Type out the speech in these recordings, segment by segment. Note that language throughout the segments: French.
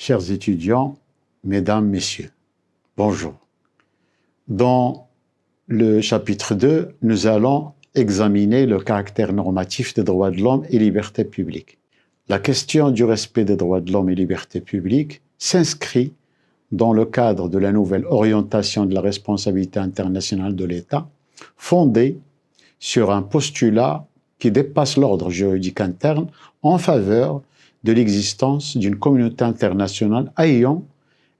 Chers étudiants, mesdames, messieurs, bonjour. Dans le chapitre 2, nous allons examiner le caractère normatif des droits de l'homme et libertés publiques. La question du respect des droits de l'homme et libertés publiques s'inscrit dans le cadre de la nouvelle orientation de la responsabilité internationale de l'État, fondée sur un postulat qui dépasse l'ordre juridique interne en faveur de l'existence d'une communauté internationale ayant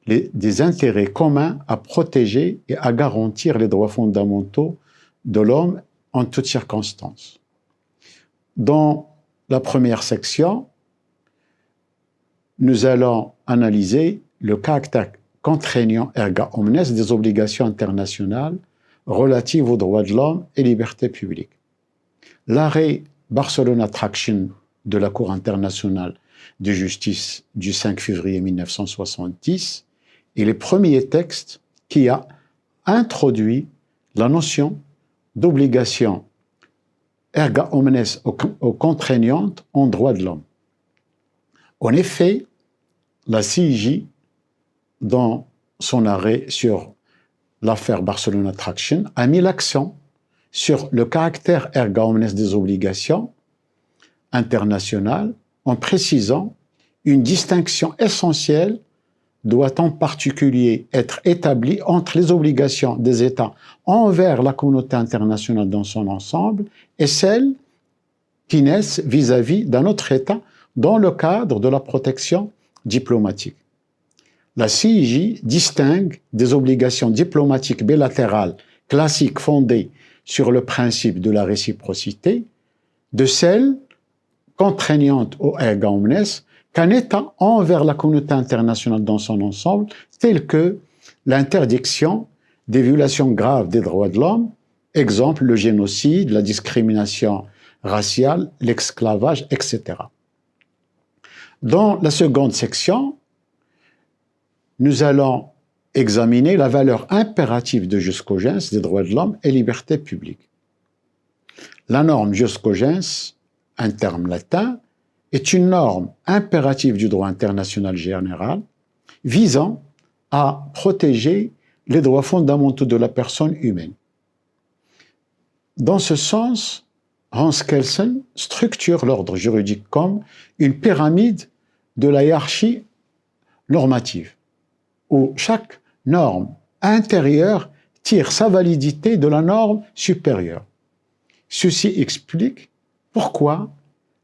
des intérêts communs à protéger et à garantir les droits fondamentaux de l'homme en toutes circonstances. Dans la première section, nous allons analyser le caractère contraignant erga omnes des obligations internationales relatives aux droits de l'homme et libertés publiques. L'arrêt Barcelona Traction de la Cour internationale de justice du 5 février 1970 est le premier texte qui a introduit la notion d'obligation erga omnes ou contraignante en droit de l'homme. En effet, la CIJ, dans son arrêt sur l'affaire Barcelona Traction, a mis l'accent sur le caractère erga omnes des obligations internationales en précisant une distinction essentielle doit en particulier être établie entre les obligations des États envers la communauté internationale dans son ensemble et celles qui naissent vis-à-vis d'un autre État dans le cadre de la protection diplomatique. La CIJ distingue des obligations diplomatiques bilatérales classiques fondées sur le principe de la réciprocité de celles contraignantes ou erga omnes qu'un État envers la communauté internationale dans son ensemble, telles que l'interdiction des violations graves des droits de l'homme, exemple le génocide, la discrimination raciale, l'esclavage, etc. Dans la seconde section, nous allons examiner la valeur impérative de jus cogens des droits de l'homme et libertés publiques. La norme jus cogens, un terme latin, est une norme impérative du droit international général visant à protéger les droits fondamentaux de la personne humaine. Dans ce sens, Hans Kelsen structure l'ordre juridique comme une pyramide de la hiérarchie normative, où chaque norme intérieure tire sa validité de la norme supérieure. Ceci explique pourquoi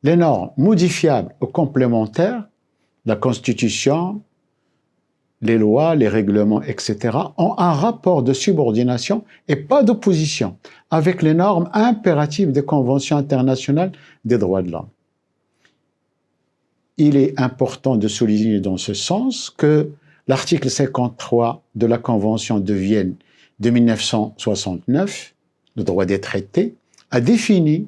les normes modifiables ou complémentaires, la Constitution, les lois, les règlements, etc., ont un rapport de subordination et pas d'opposition avec les normes impératives des conventions internationales des droits de l'homme. Il est important de souligner dans ce sens que l'article 53 de la Convention de Vienne de 1969, le droit des traités, a défini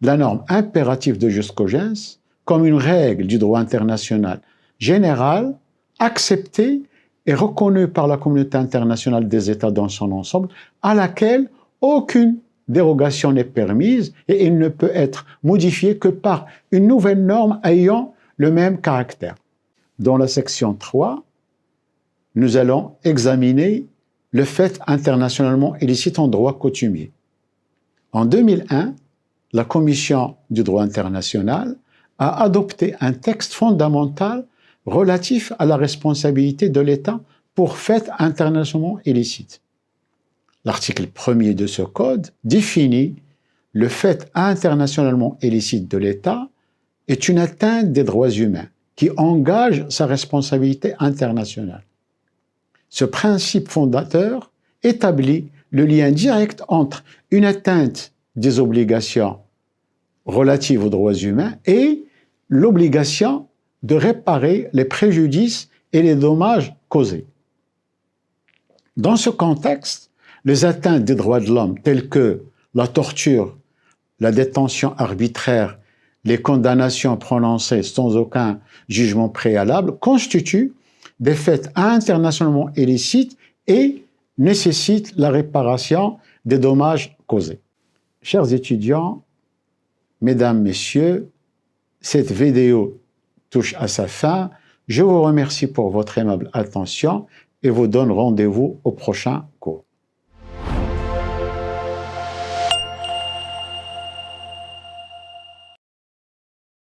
la norme impérative de jus cogens comme une règle du droit international général, acceptée et reconnue par la communauté internationale des États dans son ensemble, à laquelle aucune dérogation n'est permise et il ne peut être modifié que par une nouvelle norme ayant le même caractère. Dans la section 3, nous allons examiner le fait internationalement illicite en droit coutumier. En 2001, la Commission du droit international a adopté un texte fondamental relatif à la responsabilité de l'État pour faits internationalement illicites. L'article 1er de ce code définit le fait internationalement illicite de l'État est une atteinte des droits humains qui engage sa responsabilité internationale. Ce principe fondateur établit le lien direct entre une atteinte des obligations relatives aux droits humains et l'obligation de réparer les préjudices et les dommages causés. Dans ce contexte, les atteintes des droits de l'homme telles que la torture, la détention arbitraire, les condamnations prononcées sans aucun jugement préalable constituent des faits internationalement illicites et nécessitent la réparation des dommages causés. Chers étudiants, mesdames, messieurs, cette vidéo touche à sa fin. Je vous remercie pour votre aimable attention et vous donne rendez-vous au prochain